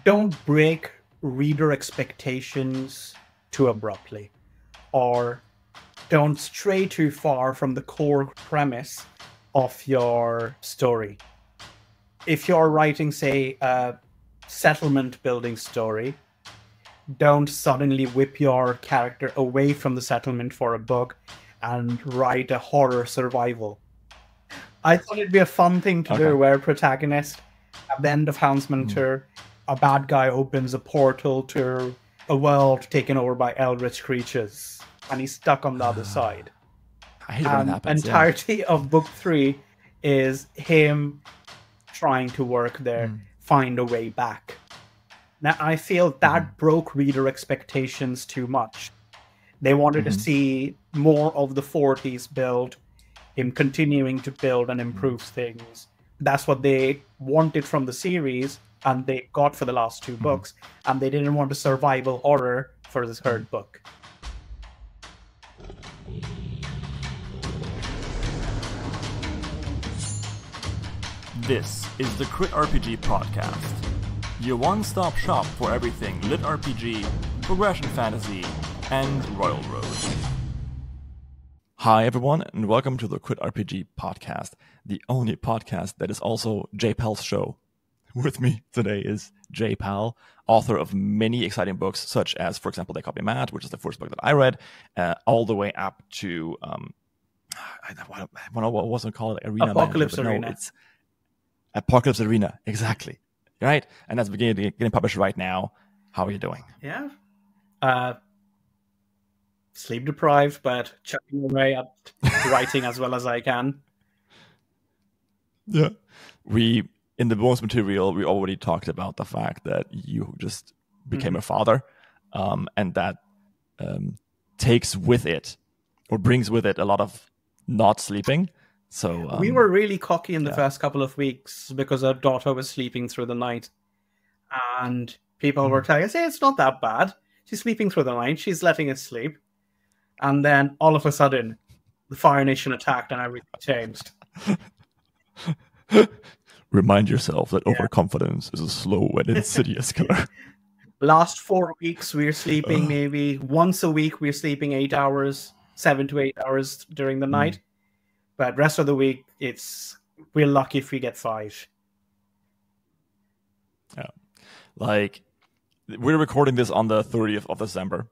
don't break reader expectations too abruptly, or don't stray too far from the core premise of your story. If you're writing, say, a settlement building story, don't suddenly whip your character away from the settlement for a book and write a horror survival. I thought it'd be a fun thing to do, where protagonist, at the end of Houndsman 2, a bad guy opens a portal to a world taken over by eldritch creatures, and he's stuck on the other side. I hate when that happens. The entirety of book 3 is him trying to work there, find a way back. Now, I feel that broke reader expectations too much. They wanted to see more of the 40s build, him continuing to build and improve things. That's what they wanted from the series, and they got for the last 2 books, and they didn't want a survival horror for the 3rd book. This is the CritRPG Podcast, your one-stop shop for everything litRPG, progression fantasy, and Royal Road. Hi everyone, and welcome to the CritRPG Podcast, the only podcast that is also J Pal's show. With me today is J Pal, author of many exciting books, such as, for example, They Copy Matt, which is the first book that I read, all the way up to what was it called? Apocalypse Arena. No, it's Apocalypse Arena, exactly. Right? And that's getting published right now. How are you doing? Yeah. Sleep deprived, but chucking away at writing as well as I can. Yeah. In the bonus material, we already talked about the fact that you just became a father, and that takes with it, or brings with it, a lot of not sleeping. So we were really cocky in the first couple of weeks because our daughter was sleeping through the night, and people were telling us, "Hey, it's not that bad. She's sleeping through the night. She's letting us sleep." And then all of a sudden, the Fire Nation attacked and everything changed. Remind yourself that overconfidence is a slow and insidious killer. Last 4 weeks, we're sleeping maybe once a week. We're sleeping 8 hours, 7 to 8 hours during the night. But rest of the week, we're lucky if we get 5. Yeah. Like, we're recording this on the 30th of December.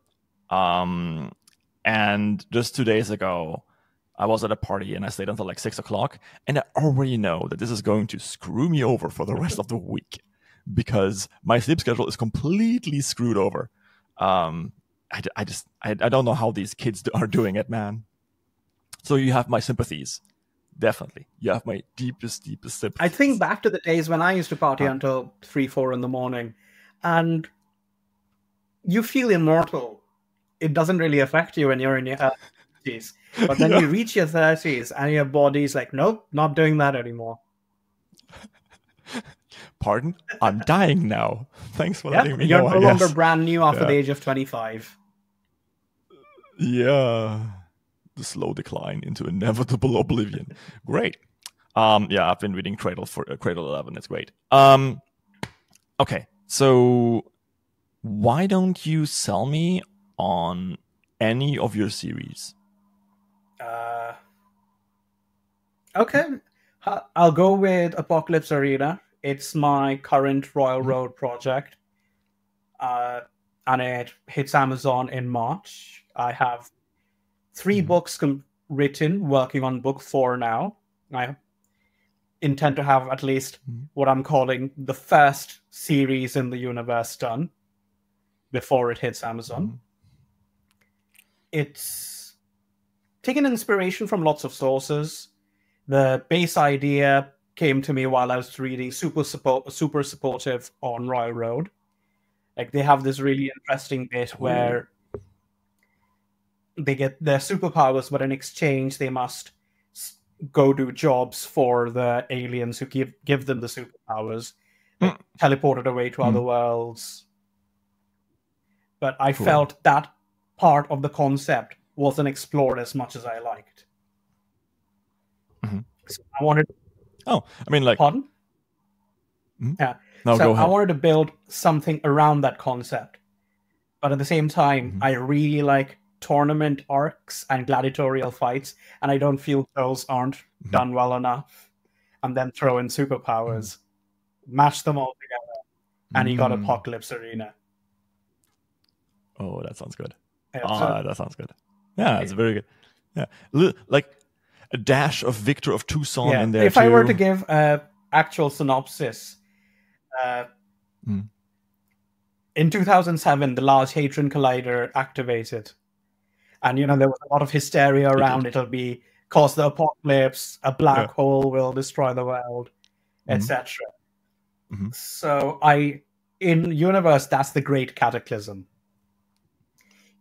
And just 2 days ago, I was at a party and I stayed until like 6 o'clock. And I already know that this is going to screw me over for the rest of the week, because my sleep schedule is completely screwed over. I don't know how these kids are doing it, man. So you have my sympathies. Definitely. You have my deepest sympathies. I think back to the days when I used to party until 3, 4 in the morning. And you feel immortal. It doesn't really affect you when you're in your 30s. But then you reach your 30s and your body's like, nope, not doing that anymore. Pardon? I'm dying now. Thanks for letting me know. You're no longer brand new after the age of 25. Yeah. The slow decline into inevitable oblivion. Great. I've been reading Cradle 11. It's great. Okay, so why don't you sell me on any of your series? Okay. I'll go with Apocalypse Arena. It's my current Royal Road project. And it hits Amazon in March. I have 3 books written, working on book 4 now. I intend to have at least what I'm calling the first series in the universe done before it hits Amazon. It's taken inspiration from lots of sources. The base idea came to me while I was reading Super Supportive on Royal Road. Like, they have this really interesting bit where they get their superpowers, but in exchange they must go do jobs for the aliens who give them the superpowers, like, teleported away to other worlds. But I felt that part of the concept wasn't explored as much as I liked. So I wanted... Oh, I mean, like... Pardon? Mm-hmm. Yeah. No, So go ahead. I wanted to build something around that concept. But at the same time, I really like tournament arcs and gladiatorial fights, and I don't feel those aren't done well enough. And then throw in superpowers, mash them all together, and you got Apocalypse Arena. Oh, that sounds good. Yeah, That sounds good. Yeah, it's very good. Yeah, like a dash of Victor of Tucson in there if too. I were to give an actual synopsis, in 2007, the Large Hadron Collider activated. And, there was a lot of hysteria around it'll be cause the apocalypse, a black hole will destroy the world, etc. So in universe, that's the great cataclysm.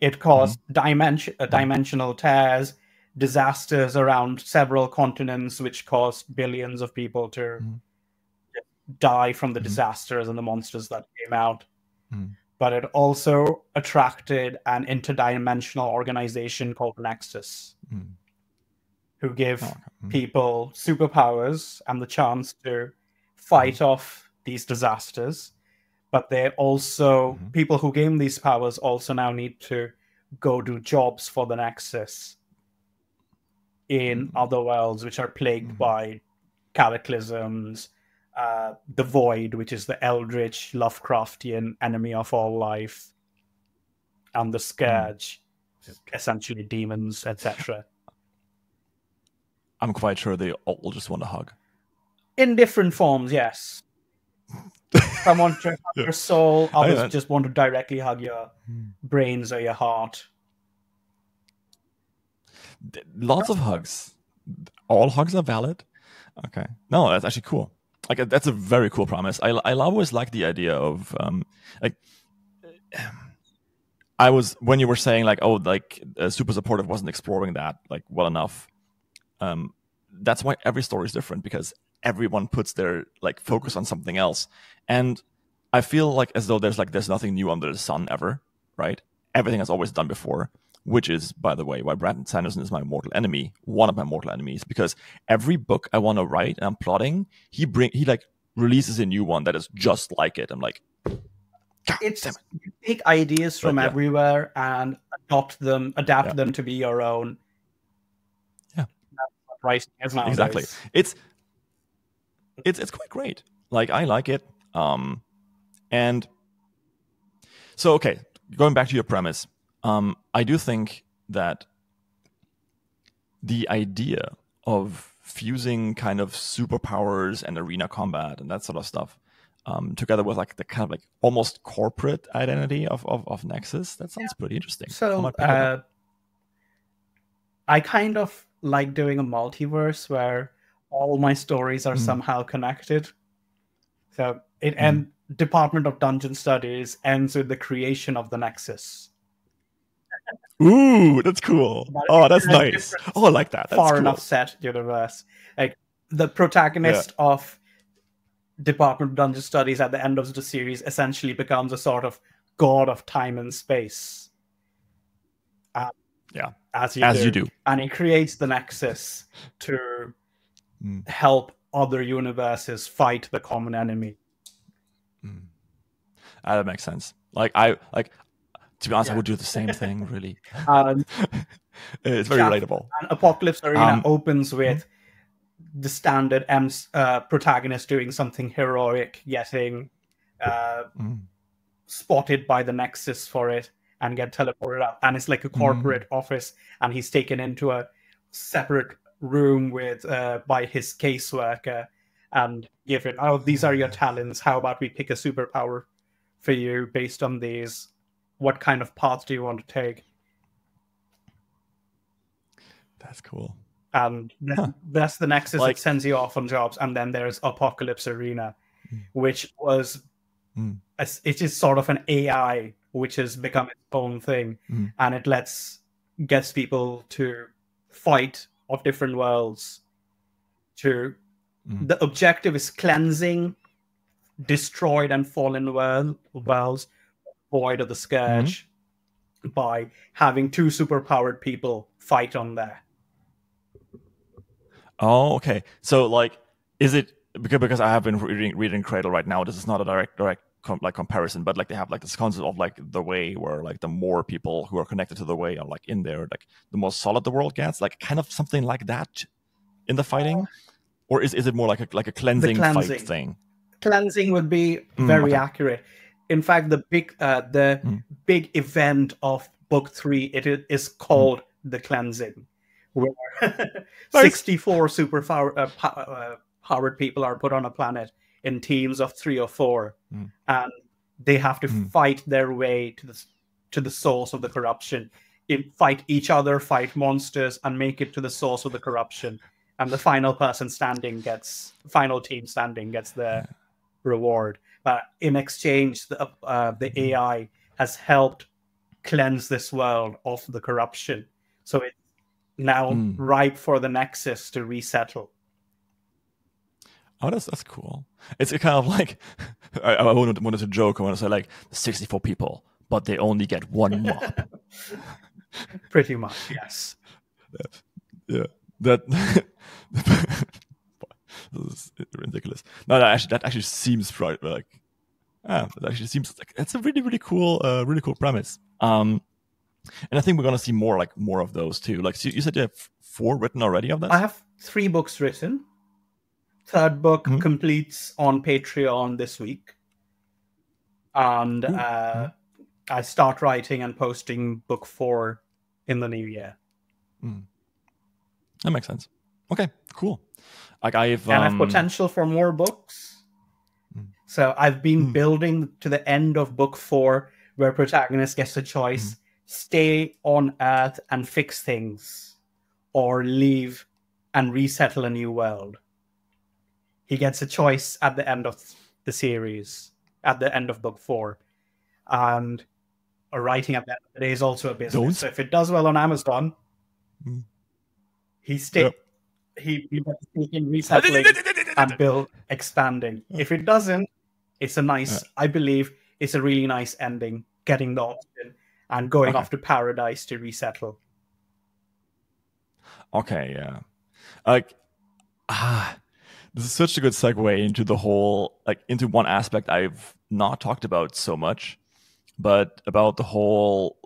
It caused dimensional tears, disasters around several continents, which caused billions of people to die from the disasters and the monsters that came out. But it also attracted an interdimensional organization called Nexus, who give people superpowers and the chance to fight off these disasters. But they also, people who gain these powers also now need to go do jobs for the Nexus in other worlds, which are plagued by cataclysms, the Void, which is the eldritch Lovecraftian enemy of all life, and the Scourge, essentially demons, etc. I'm quite sure they all just want a hug. In different forms, yes. Some want to hug your soul, others just want to directly hug your brains or your heart. Lots of hugs. All hugs are valid. Okay. No, that's actually cool. Like, that's a very cool promise. I always like the idea of when you were saying Super Supportive wasn't exploring that well enough. That's why every story is different, because everyone puts their focus on something else, and I feel as though there's nothing new under the sun ever, right? Everything has always done before, which is, by the way, why Brandon Sanderson is my mortal enemy, one of my mortal enemies, because every book I want to write and I'm plotting, he releases a new one that is just like it. I'm like, you take ideas from everywhere and adapt them to be your own. Yeah, right. Exactly. It's quite great. I like it. And so, okay, going back to your premise, I do think that the idea of fusing kind of superpowers and arena combat and that sort of stuff, together with the kind of almost corporate identity of Nexus, that sounds pretty interesting. So I kind of like doing a multiverse where all my stories are somehow connected. So and Department of Dungeon Studies ends with the creation of the Nexus. Ooh, that's cool. Oh, that's nice. Oh, I like that. That's far cool. enough set universe. The protagonist of Department of Dungeon Studies at the end of the series essentially becomes a sort of god of time and space. As you do. And he creates the Nexus to help other universes fight the common enemy. That makes sense. To be honest, I would do the same thing, really. It's very relatable. And Apocalypse Arena opens with the standard protagonist doing something heroic, getting spotted by the Nexus for it, and get teleported out. And it's like a corporate office, and he's taken into a separate room by his caseworker and given, these are your talents. How about we pick a superpower for you based on these? What kind of path do you want to take? That's cool. And that's the Nexus that sends you off on jobs. And then there's Apocalypse Arena, which was it is sort of an AI which has become its own thing, and it gets people to fight of different worlds. The objective is cleansing destroyed and fallen worlds, Void of the Scourge, by having two superpowered people fight on there. Oh, okay. So is it because I have been reading Cradle right now. This is not a direct comparison, but like they have like this concept of like the way where like the more people who are connected to the way are like in there, like the more solid the world gets, like kind of something like that in the fighting, or is it more like a cleansing fight thing? Cleansing would be very accurate. In fact, the big event of book 3 it is called the cleansing, where 64 super powered people are put on a planet in teams of 3 or 4, and they have to fight their way to the source of the corruption. Fight each other, fight monsters, and make it to the source of the corruption. And the final team standing gets the reward. But in exchange, the AI has helped cleanse this world of the corruption. So it's now ripe for the Nexus to resettle. Oh, that's cool. It's kind of like I wanted to joke. I want to say like 64 people, but they only get one mob. Pretty much, yes. Yeah, that is ridiculous. No, that actually seems right. Like, that actually seems like it's a really cool premise. And I think we're gonna see more of those too. Like, so you said you have 4 written already of that. I have 3 books written. 3rd book completes on Patreon this week, and I start writing and posting book 4 in the new year. That makes sense. Okay, cool. Like I have potential for more books. So I've been building to the end of book 4, where protagonist gets a choice: stay on Earth and fix things, or leave and resettle a new world. He gets a choice at the end of the series, at the end of book 4. And writing at the end of the day is also a business. So if it does well on Amazon, he in resettling and build expanding. If it doesn't, it's a nice, I believe it's a really nice ending, getting the option and going off to paradise to resettle. Okay, yeah. Like, this is such a good segue into the whole, like, into one aspect I've not talked about so much, but about the whole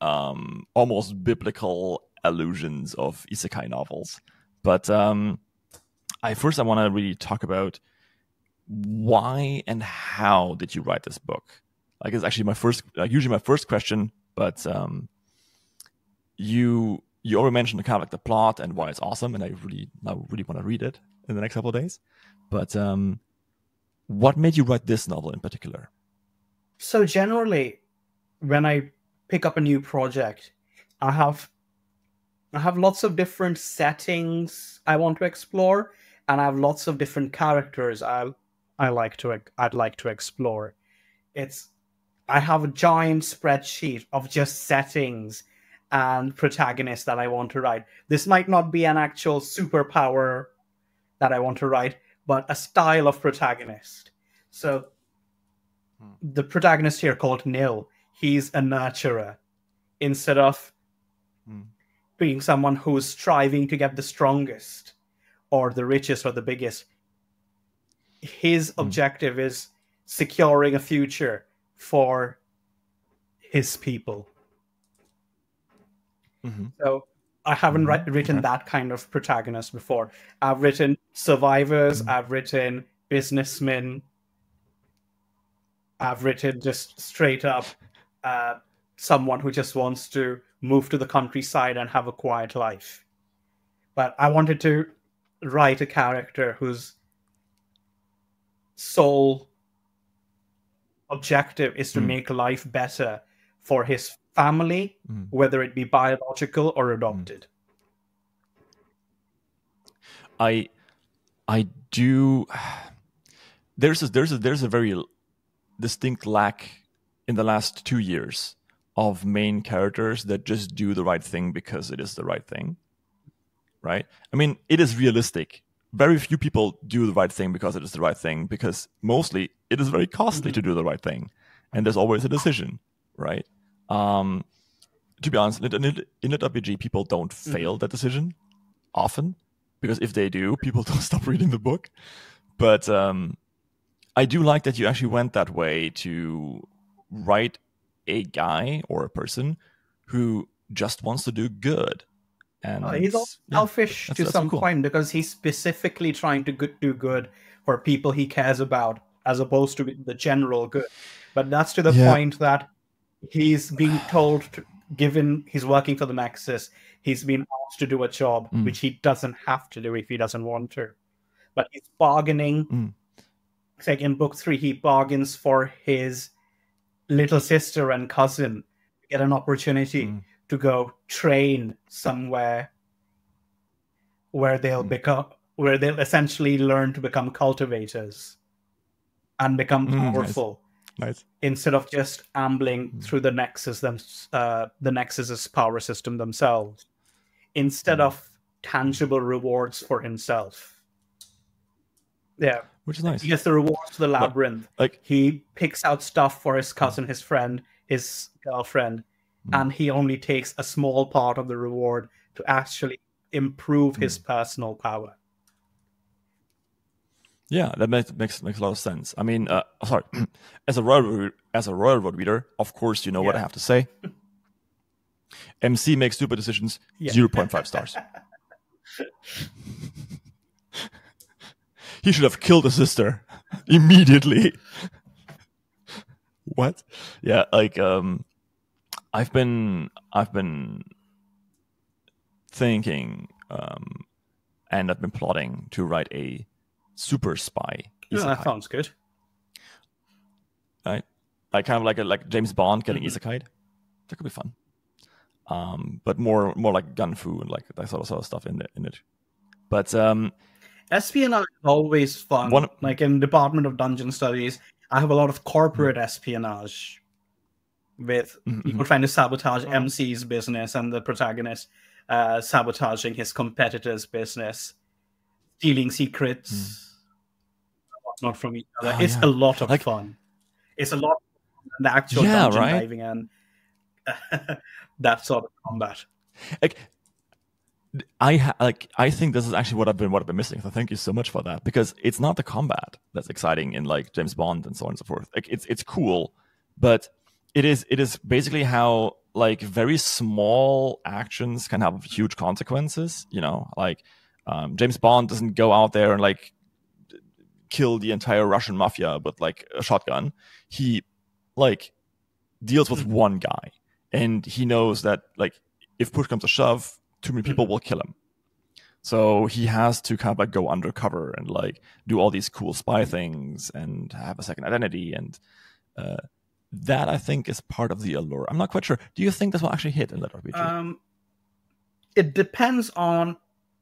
almost biblical allusions of isekai novels. But I want to really talk about why and how did you write this book? Like, it's actually usually my first question, but you already mentioned kind of like the plot and why it's awesome, and I really want to read it in the next couple of days. But what made you write this novel in particular? So generally, when I pick up a new project, I have lots of different settings I want to explore, and I have lots of different characters I'd like to explore. I have a giant spreadsheet of just settings and protagonists that I want to write. This might not be an actual superpower that I want to write, but a style of protagonist. So the protagonist here called Nil, he's a nurturer. Instead of being someone who's striving to get the strongest or the richest or the biggest, his objective is securing a future for his people. So I haven't written that kind of protagonist before. I've written survivors, I've written businessmen, I've written just straight up someone who just wants to move to the countryside and have a quiet life. But I wanted to write a character whose sole objective is to make life better for his family, whether it be biological or adopted. I do. There's a very distinct lack in the last 2 years of main characters that just do the right thing because it is the right thing, right? I mean, it is realistic. Very few people do the right thing because it is the right thing, because mostly it is very costly to do the right thing, and there's always a decision, right? To be honest, in litRPG, people don't fail that decision often, because if they do, people don't stop reading the book. But I do like that you actually went that way to write a guy or a person who just wants to do good. And He's also selfish to some point because he's specifically trying to do good for people he cares about, as opposed to the general good. But that's to the point that he's being told, given he's working for the Nexus, he's been asked to do a job which he doesn't have to do if he doesn't want to. But he's bargaining. Like in book 3, he bargains for his little sister and cousin to get an opportunity to go train somewhere where they'll essentially learn to become cultivators and become powerful. Nice. Instead of just ambling through the Nexus, the Nexus's power system themselves, instead of tangible rewards for himself. Yeah, which is nice. He gets the rewards for the labyrinth. Like he picks out stuff for his cousin, his friend, his girlfriend, and he only takes a small part of the reward to actually improve his personal power. Yeah, that makes a lot of sense. I mean, sorry, as a railroad reader, of course you know what I have to say. MC makes stupid decisions. 0.5 stars. He should have killed his sister immediately. What? Yeah, like I've been thinking, and I've been plotting to write a super spy. That sounds good. Right, like kind of like James Bond getting isekai'd. That could be fun. But more like gun fu and like that sort of stuff in it. But espionage is always fun. Like in Department of Dungeon Studies, I have a lot of corporate espionage with people trying to sabotage MC's business and the protagonist sabotaging his competitor's business, stealing secrets, not from each other. It's a lot of fun. It's a lot of fun than the actual dungeon diving and that sort of combat. I think this is actually what I've been missing. So thank you so much for that, because it's not the combat that's exciting in like James Bond and so on and so forth. Like it's cool, but it is basically how like very small actions can have huge consequences. You know, like James Bond doesn't go out there and like kill the entire Russian mafia with like a shotgun. He like deals with one guy, and he knows that like if push comes to shove, too many people will kill him. So he has to kind of like go undercover and like do all these cool spy things and have a second identity. And that I think is part of the allure. I'm not quite sure. Do you think this will actually hit in litRPG? It depends on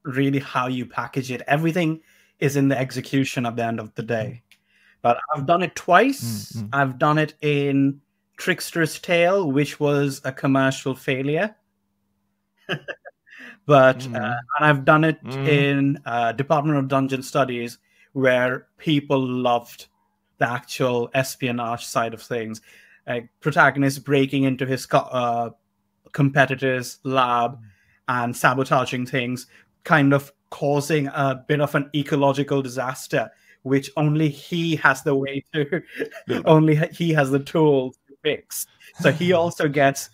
really how you package it. Everything is in the execution at the end of the day. But I've done it twice. I've done it in Trickster's Tale, which was a commercial failure. But and I've done it in Department of Dungeon Studies, where people loved the actual espionage side of things. Protagonist breaking into his competitor's lab and sabotaging things, kind of causing a bit of an ecological disaster, which only he has the way to, only he has the tools to fix. So he also gets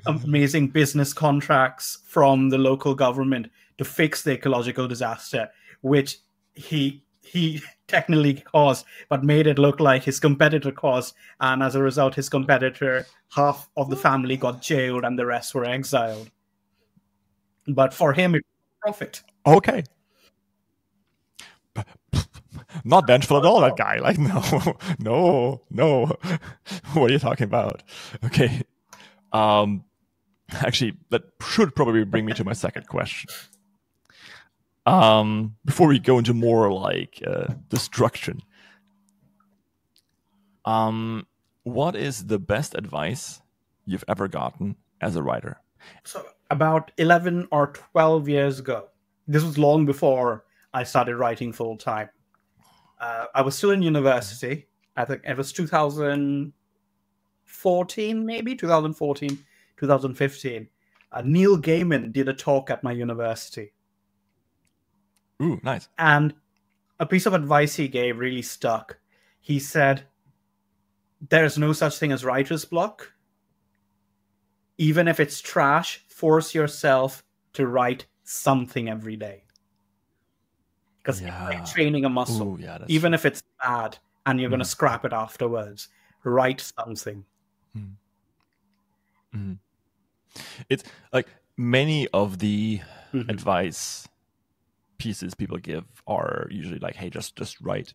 amazing business contracts from the local government to fix the ecological disaster, which he technically caused, but made it look like his competitor caused. And as a result, his competitor, half of the family got jailed and the rest were exiled. But for him, it was profit. Okay. Not vengeful at all, that guy. Like, no. What are you talking about? Okay. Actually, that should probably bring me to my second question. Before we go into more like destruction, what is the best advice you've ever gotten as a writer? So about 11 or 12 years ago, this was long before I started writing full time. I was still in university. I think it was 2014, maybe 2014, 2015. Neil Gaiman did a talk at my university. Ooh, nice. And a piece of advice he gave really stuck. He said, there's no such thing as writer's block. Even if it's trash, force yourself to write something every day. Because it's like training a muscle. Ooh, yeah, even if it's bad and you're going to scrap it afterwards, write something. It's like many of the advice pieces people give are usually like, hey, just write.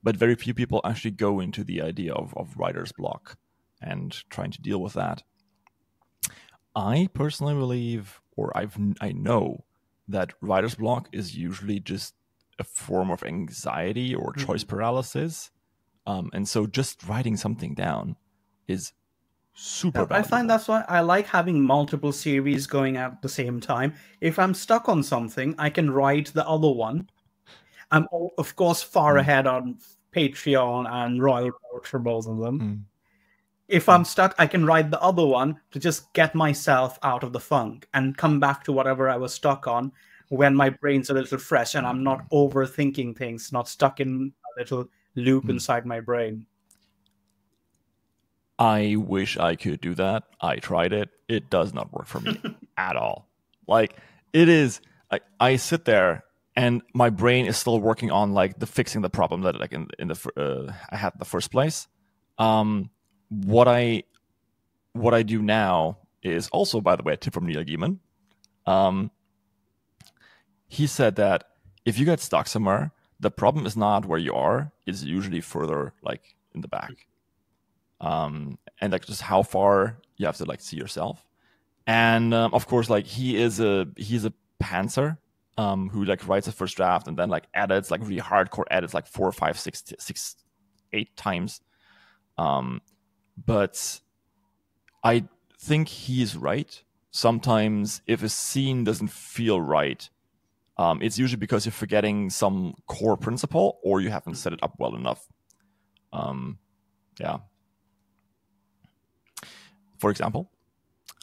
But very few people actually go into the idea of writer's block and trying to deal with that. I personally believe, or I know, that writer's block is usually just a form of anxiety or choice paralysis. And so just writing something down is super valuable. I find that's why I like having multiple series going at the same time. If I'm stuck on something, I can write the other one. I'm, of course, far ahead on Patreon and Royal Road for both of them. If I'm stuck, I can write the other one to just get myself out of the funk and come back to whatever I was stuck on when my brain's a little fresh and I'm not overthinking things, not stuck in a little loop inside my brain. I wish I could do that. I tried it. It does not work for me at all. Like, it is, I sit there and my brain is still working on like the fixing the problem that like in the I had in the first place. What I do now is also, by the way, a tip from Neil Gaiman. He said that if you get stuck somewhere, the problem is not where you are; it's usually further, like in the back, and like just how far you have to like see yourself. And of course, like he's a pantser who like writes a first draft and then like edits, like really hardcore edits, like 4, 5, 6, 8 times. But I think he's right. Sometimes if a scene doesn't feel right, it's usually because you're forgetting some core principle or you haven't set it up well enough. Yeah. For example,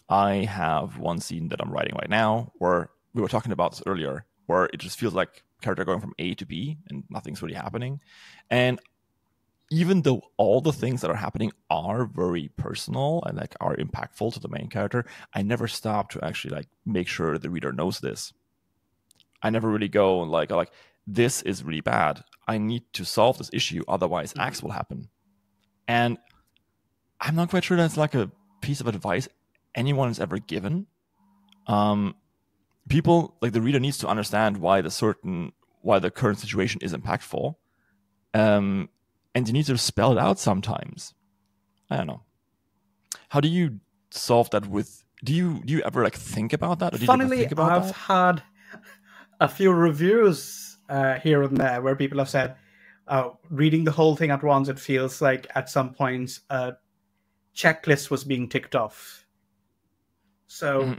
I have one scene that I'm writing right now where we were talking about this earlier, where it just feels like character going from A to B and nothing's really happening. And even though all the things that are happening are very personal and like are impactful to the main character, I never stop to actually like make sure the reader knows this. I never really go like this is really bad. I need to solve this issue, otherwise X will happen. And I'm not quite sure that's like a piece of advice anyone has ever given. People, like the reader, needs to understand why the current situation is impactful. And you need to spell it out sometimes. I don't know. How do you solve that with... Do you ever like think about that? Or Funnily, I've had a few reviews here and there where people have said, reading the whole thing at once, it feels like at some points a checklist was being ticked off. So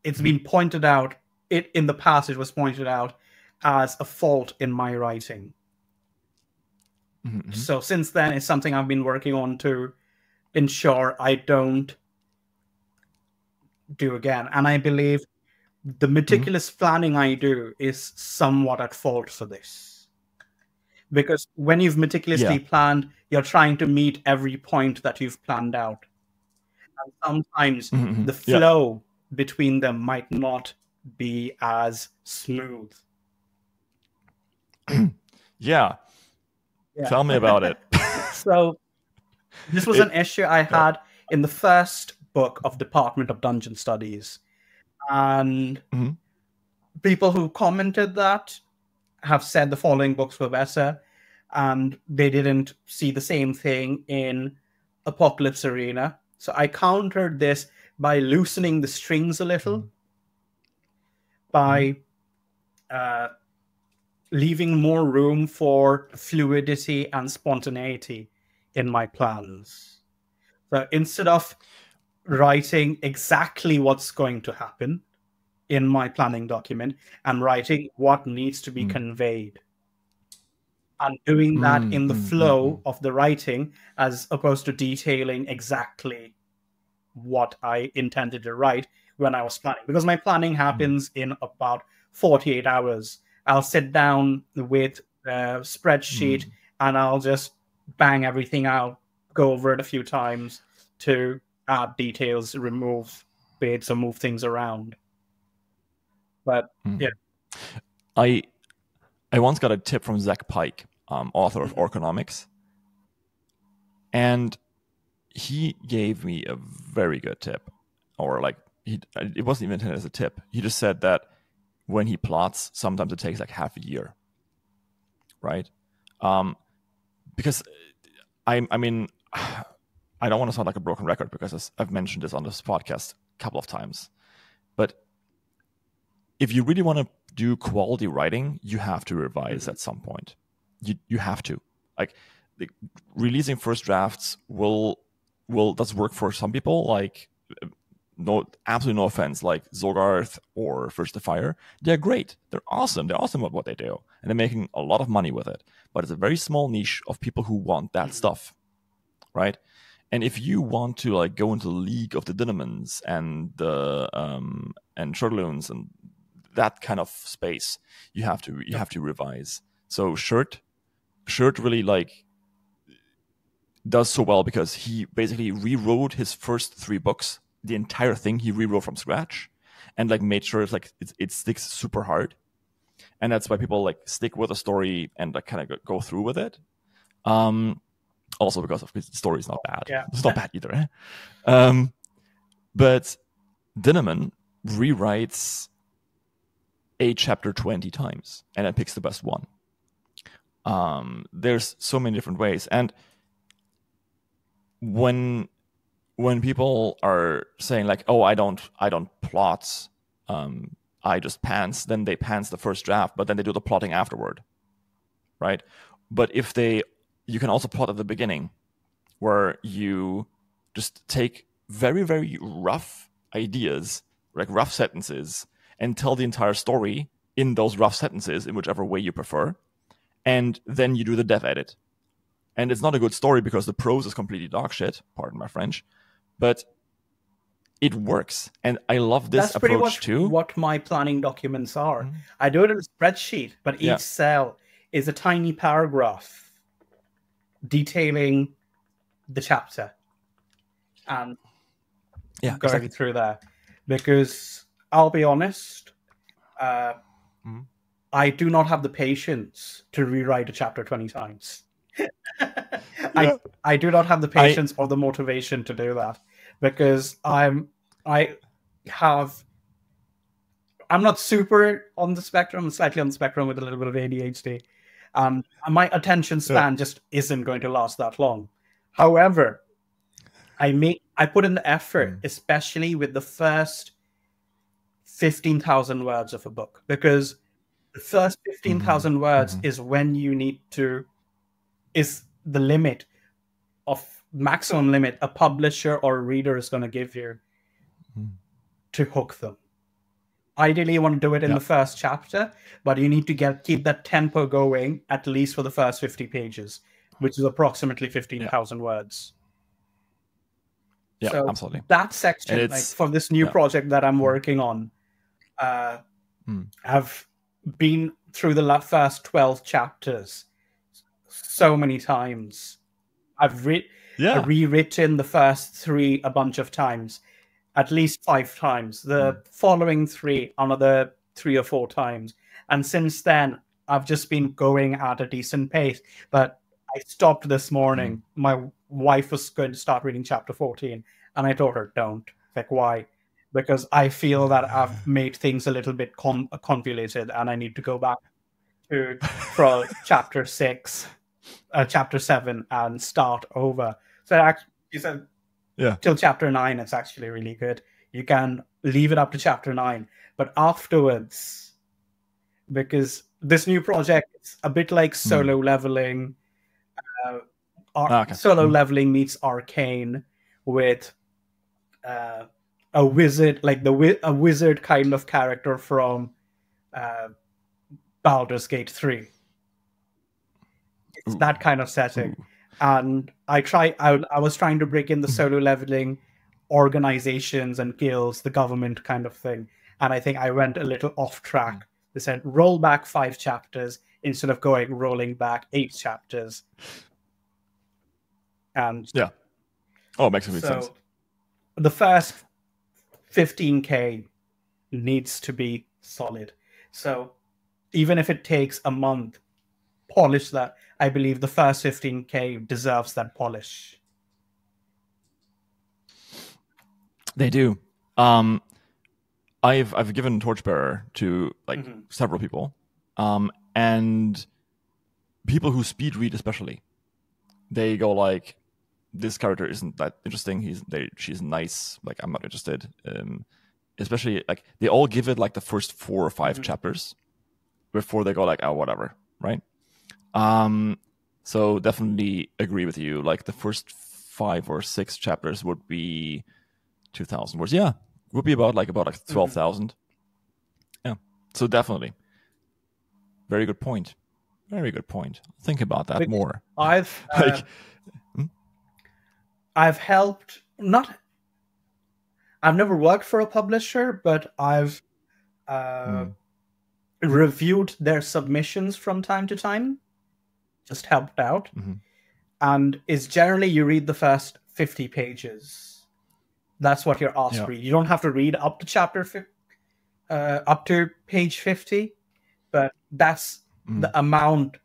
it's been pointed out, in the past it was pointed out as a fault in my writing. So since then, it's something I've been working on to ensure I don't do again. And I believe the meticulous planning I do is somewhat at fault for this. Because when you've meticulously planned, you're trying to meet every point that you've planned out. And sometimes the flow between them might not be as smooth. Yeah. Tell me about it. So this was an issue I had in the first book of Department of Dungeon Studies. And people who commented that have said the following books were better. And they didn't see the same thing in Apocalypse Arena. So I countered this by loosening the strings a little. By... leaving more room for fluidity and spontaneity in my plans. So instead of writing exactly what's going to happen in my planning document, I'm writing what needs to be conveyed. And doing that in the flow of the writing, as opposed to detailing exactly what I intended to write when I was planning. Because my planning happens in about 48 hours. I'll sit down with spreadsheet, and I'll just bang everything out, go over it a few times to add details, remove bits, or move things around. But yeah, I once got a tip from Zach Pike, author of Orconomics, and he gave me a very good tip, or like it wasn't even intended as a tip. He just said that when he plots, sometimes it takes like half a year, right? Because I mean, I don't want to sound like a broken record because I've mentioned this on this podcast a couple of times, but if you really want to do quality writing, you have to revise at some point. You have to. Like releasing first drafts does work for some people. Like absolutely no offense, like Zogarth or First the Fire, they're great. They're awesome. They're awesome at what they do, and they're making a lot of money with it. But it's a very small niche of people who want that stuff, right? And if you want to like go into the League of the Dinamans and the and Shurloons and that kind of space, you have to revise. So Shirt really like does so well because he basically rewrote his first 3 books, the entire thing he rewrote from scratch, and like made sure it's like it sticks super hard, and that's why people like stick with a story and like kind of go through with it. Also because of the story is not bad. Yeah. It's not bad either. Eh? But Dinnaman rewrites a chapter 20 times and then picks the best one. There's so many different ways, and when people are saying like, oh, I don't plot, I just pants, then they pants the first draft, but then they do the plotting afterward, right? But you can also plot at the beginning, where you just take very, very rough ideas, like rough sentences, and tell the entire story in those rough sentences in whichever way you prefer, and then you do the dev edit. And it's not a good story because the prose is completely dog shit, pardon my French, but it works. And I love this approach too. That's pretty much what my planning documents are. Mm-hmm. I do it in a spreadsheet, but each cell is a tiny paragraph detailing the chapter and going through there. Because I'll be honest, I do not have the patience to rewrite a chapter 20 times. I do not have the patience or the motivation to do that, because I'm not super on the spectrum. I'm slightly on the spectrum with a little bit of ADHD. My attention span just isn't going to last that long. However, I put in the effort, especially with the first 15,000 words of a book, because the first 15,000 words is when you need to, is the limit of maximum limit a publisher or a reader is going to give you to hook them. Ideally, you want to do it in the first chapter, but you need to keep that tempo going at least for the first 50 pages, which is approximately 15,000 words. Yeah, so absolutely. That section, like for this new project that I'm working on, I've been through the first 12 chapters so many times. I've rewritten the first 3 a bunch of times, at least 5 times. The following 3 another 3 or 4 times. And since then, I've just been going at a decent pace. But I stopped this morning. My wife was going to start reading chapter 14, and I told her, don't. Like, why? Because I feel that I've made things a little bit convoluted, and I need to go back to chapter 6, chapter 7, and start over. So actually, you said till chapter 9, it's actually really good. You can leave it up to chapter 9, but afterwards, because this new project is a bit like solo leveling. Solo leveling meets Arcane with a wizard, like a wizard kind of character from Baldur's Gate 3. It's that kind of setting. And I was trying to break in the solo leveling organizations and guilds, the government kind of thing. And I think I went a little off track. They said, roll back 5 chapters, instead of rolling back 8 chapters. And yeah. Oh, it makes complete sense. The first 15K needs to be solid. So even if it takes a month, polish that. I believe the first 15K deserves that polish. They do. I've given Torchbearer to like several people, and people who speed read especially. They go like, this character isn't that interesting. She's nice. Like, I'm not interested. Especially like they all give it like the first 4 or 5 chapters before they go like, oh, whatever, right? So definitely agree with you. Like the first 5 or 6 chapters would be 2,000 words. Yeah, would be about 12,000. Yeah, so definitely. Very good point. Very good point. Think about that more. I've helped I've never worked for a publisher, but I've reviewed their submissions from time to time. Just helped out. And it's generally you read the first 50 pages. That's what you're asked to read. You don't have to read up to up to page 50, but that's the amount.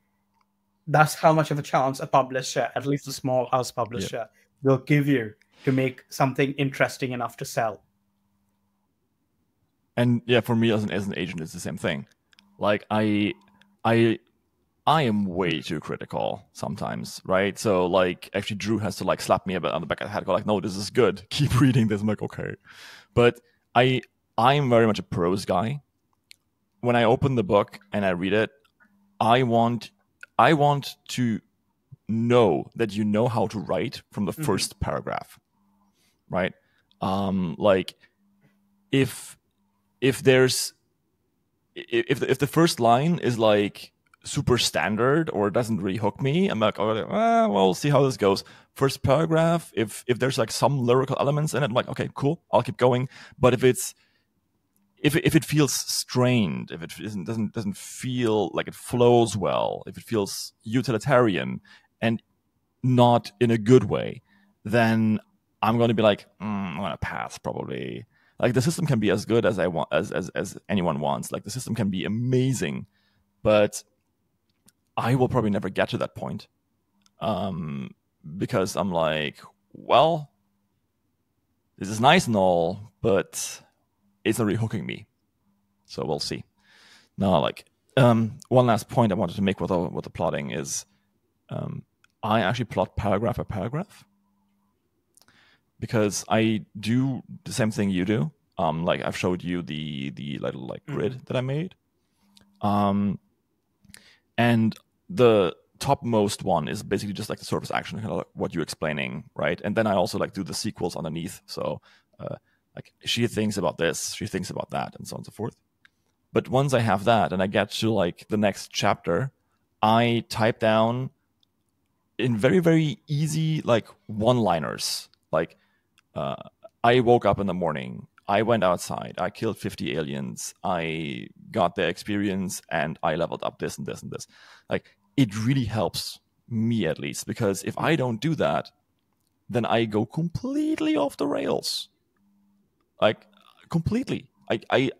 That's how much of a chance a publisher, at least a small house publisher, will give you to make something interesting enough to sell. And yeah, for me as an agent, it's the same thing. Like I am way too critical sometimes, right? So like actually Drew has to like slap me a bit on the back of the head, go like, no, this is good. Keep reading this. I'm like, okay. But I'm very much a prose guy. When I open the book and I read it, I want to know that you know how to write from the first paragraph, right? Like if the first line is like super standard or doesn't really hook me, I'm like, oh, well, we'll see how this goes. First paragraph, if there's like some lyrical elements in it, I'm like, okay, cool, I'll keep going. But if it feels strained, if it doesn't feel like it flows well, if it feels utilitarian and not in a good way, then I'm going to be like, I'm going to pass probably. Like the system can be as good as I want, as anyone wants. Like the system can be amazing, but I will probably never get to that point, because I'm like, well, this is nice and all, but it's not really hooking me. So we'll see. Now, like one last point I wanted to make with the plotting is, I actually plot paragraph by paragraph, because I do the same thing you do. Like I've showed you the little like grid that I made, and the topmost one is basically just like the surface action, kind of like what you're explaining, right? And then I also like do the sequels underneath. So like she thinks about this, she thinks about that, and so on and so forth. But once I have that and I get to like the next chapter, I type down in very, very easy like one-liners. Like I woke up in the morning, I went outside, I killed 50 aliens, I got the experience, and I leveled up this and this and this. Like it really helps me, at least, because if I don't do that, then I go completely off the rails. Like completely. I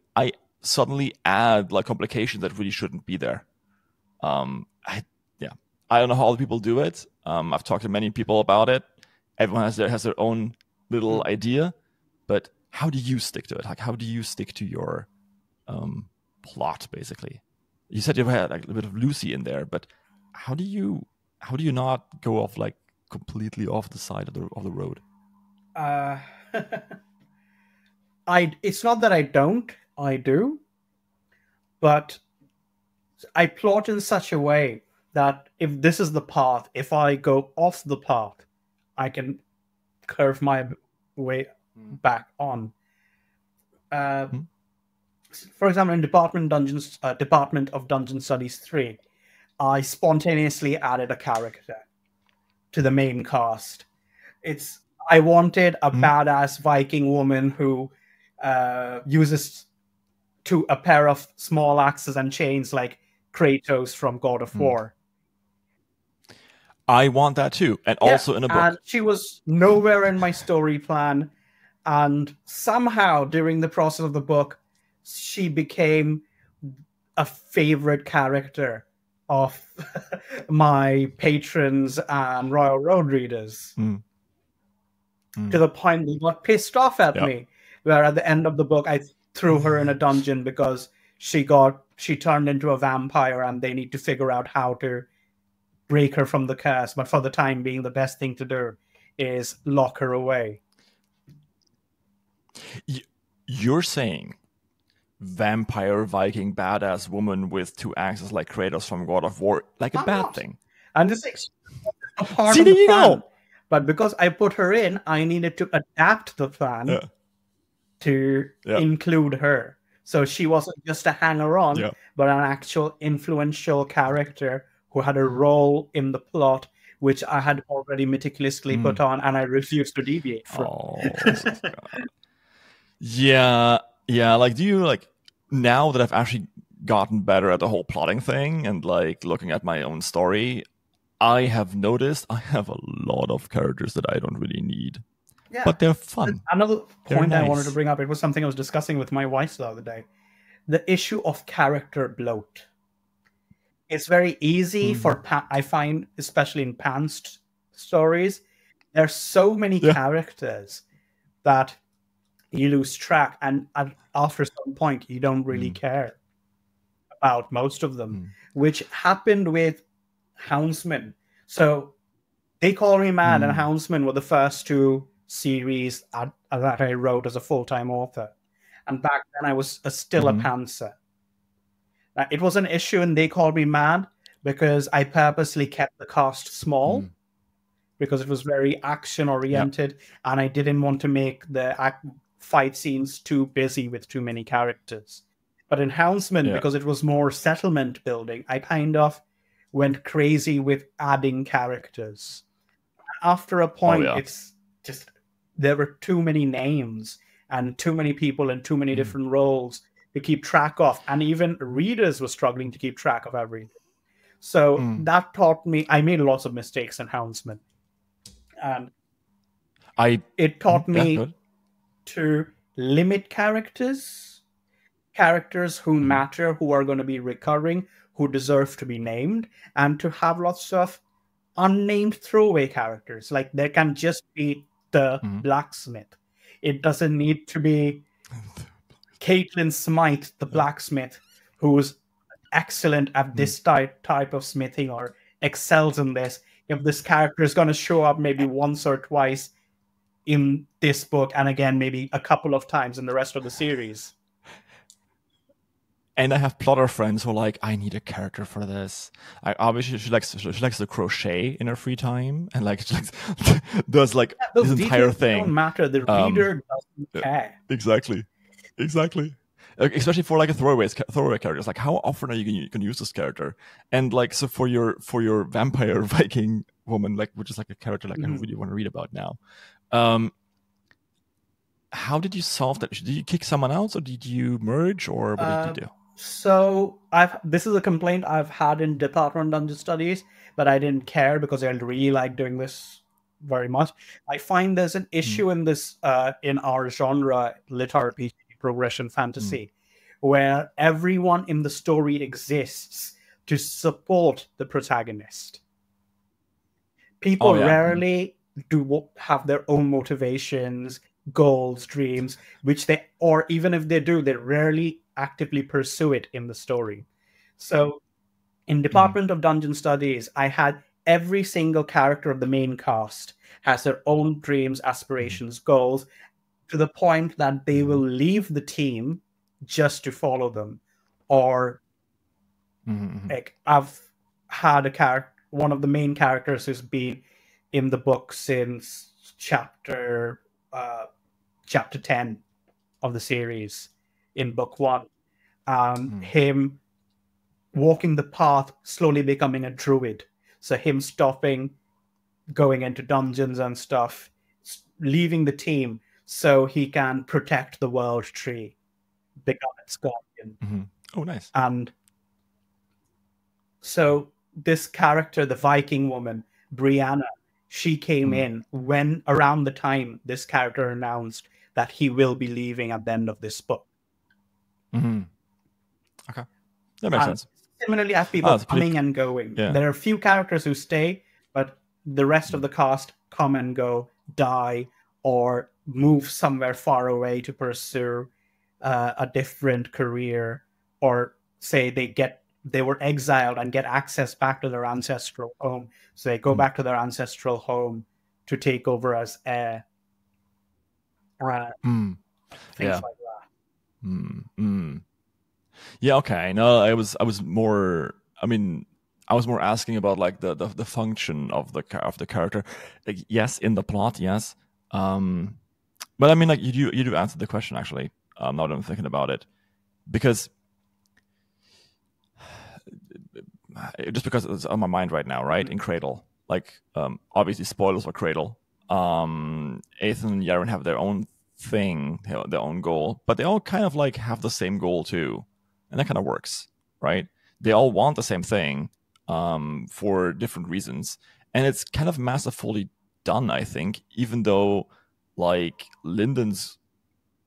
suddenly add like complications that really shouldn't be there. I don't know how other people do it. I've talked to many people about it. Everyone has their own little idea, but how do you stick to it? Like, how do you stick to your plot? Basically, you said you had like a bit of Lucy in there, but how do you not go off like completely off the side of the road? It's not that I don't. I do, but I plot in such a way that if this is the path, if I go off the path, I can curve my way back on. For example, in Department of Dungeon Studies 3, I spontaneously added a character to the main cast. I wanted a badass Viking woman who uses a pair of small axes and chains like Kratos from God of War. I want that too, and also in a book. And she was nowhere in my story plan, and somehow during the process of the book, she became a favorite character of my patrons and Royal Road readers. To the point they got pissed off at me, where at the end of the book I threw her in a dungeon because she turned into a vampire and they need to figure out how to break her from the curse. But for the time being, the best thing to do is lock her away. You're saying vampire Viking badass woman with 2 axes like Kratos from God of War, like a bad thing. And this is a part of the plan. But because I put her in, I needed to adapt the plan to include her. So she wasn't just a hanger-on, but an actual influential character who had a role in the plot, which I had already meticulously put on, and I refused to deviate from. God. Yeah. Like, do you, like, now that I've actually gotten better at the whole plotting thing and, like, looking at my own story, I have noticed I have a lot of characters that I don't really need. Yeah. But they're fun. Another point I wanted to bring up, it was something I was discussing with my wife the other day. The issue of character bloat. It's very easy for, I find, especially in pants stories, there's so many characters that you lose track, and after some point, you don't really care about most of them, which happened with Houndsman. So They Call Me Mad and Houndsman were the first 2 series that I wrote as a full-time author. And back then I was still a pantser. It was an issue in They Call Me Mad because I purposely kept the cast small because it was very action-oriented and I didn't want to make the fight scenes too busy with too many characters. But in Houndsman, because it was more settlement building, I kind of went crazy with adding characters. After a point, it's just, there were too many names and too many people in too many different roles to keep track of. And even readers were struggling to keep track of everything. So that taught me, I made lots of mistakes in Houndsman. And it taught me to limit characters who matter, who are going to be recurring, who deserve to be named, and to have lots of unnamed throwaway characters. Like, there can just be the blacksmith. It doesn't need to be Caitlin Smythe, the blacksmith, who's excellent at this type of smithing or excels in this. If this character is going to show up maybe once or twice in this book, and again maybe a couple of times in the rest of the series. And I have plotter friends who are like, I need a character for this. Obviously, she likes to crochet in her free time, and like she does like this entire thing. Don't matter. The reader doesn't care. Exactly. Especially for like a throwaway characters. Like, how often are you going to use this character? And like, so for your vampire Viking woman, like, which is like a character like I really want to read about now. How did you solve that? Did you kick someone else, or did you merge, or what did you do? So this is a complaint I've had in Department Dungeon Studies, but I didn't care because I really like doing this very much. I find there's an issue in this in our genre, litRPG, progression fantasy, where everyone in the story exists to support the protagonist. People rarely do have their own motivations, goals, dreams, or even if they do, they rarely actively pursue it in the story. So in Department of Dungeon Studies, I had every single character of the main cast has their own dreams, aspirations, goals, to the point that they will leave the team just to follow them. Or like, I've had one of the main characters who's been in the book since chapter 10 of the series in book 1. Him walking the path, slowly becoming a druid. So him stopping, going into dungeons and stuff, leaving the team so he can protect the world tree, become its guardian. Oh, nice. And So this character, the Viking woman, Brianna, she came in when around the time this character announced that he will be leaving at the end of this book. Mm-hmm. Okay, that makes sense. Similarly, I have people coming and going. Yeah. There are a few characters who stay, but the rest of the cast come and go, die, or move somewhere far away to pursue a different career, or say they were exiled and get access back to their ancestral home, so they go back to their ancestral home to take over as heir. Things like that. Yeah, okay. No, I was more. I mean, I was more asking about like the function of the character. Like, yes, in the plot, yes. But I mean, like you do answer the question actually. Now that I'm thinking about it, because just because it's on my mind right now, right? In Cradle, like obviously spoilers for Cradle. Ethan and Yaren have their own thing, their own goal, but they all kind of like have the same goal too, and that kind of works, right? They all want the same thing for different reasons, and it's kind of masterfully done, I think, even though like Lyndon's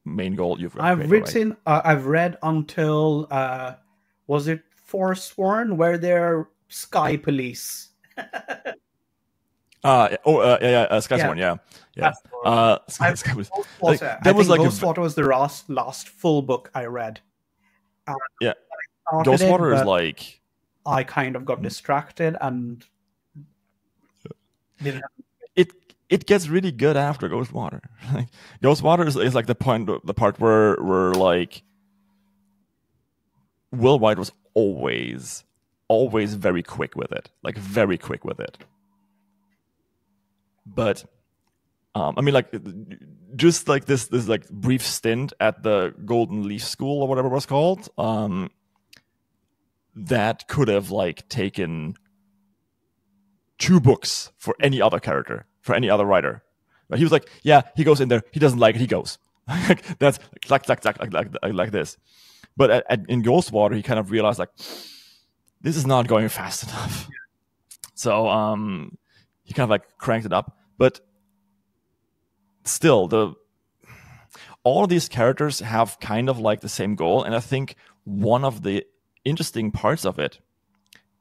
main goal I've read until was it Forsworn, where they're sky police. Skysworn, yeah. That was like Ghostwater was the last full book I read. Ghostwater is like I kind of got distracted and didn't have... It gets really good after Ghostwater. Like, Ghostwater is like the part where like Will Wright was always very quick with it, like very quick with it. But I mean, like just like this like brief stint at the Golden Leaf School or whatever it was called, that could have like taken 2 books for any other character, for any other writer. But he was like, yeah, he goes in there, he doesn't like it, he goes. That's like this. But in Ghostwater, he kind of realized like this is not going fast enough. So he kind of like cranked it up. But still, all of these characters have kind of like the same goal, and I think one of the interesting parts of it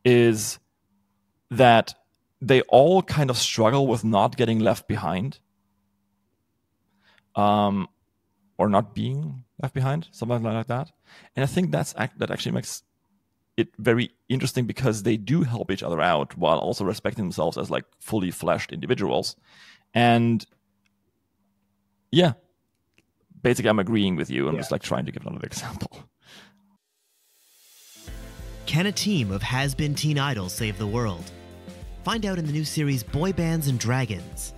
is that they all kind of struggle with not getting left behind, or not being left behind, something like that. And I think that actually makes it very interesting because they do help each other out while also respecting themselves as like fully fleshed individuals. And yeah, basically I'm agreeing with you. I'm just like trying to give another example. Can a team of has-been teen idols save the world? Find out in the new series Boy Bands and Dragons.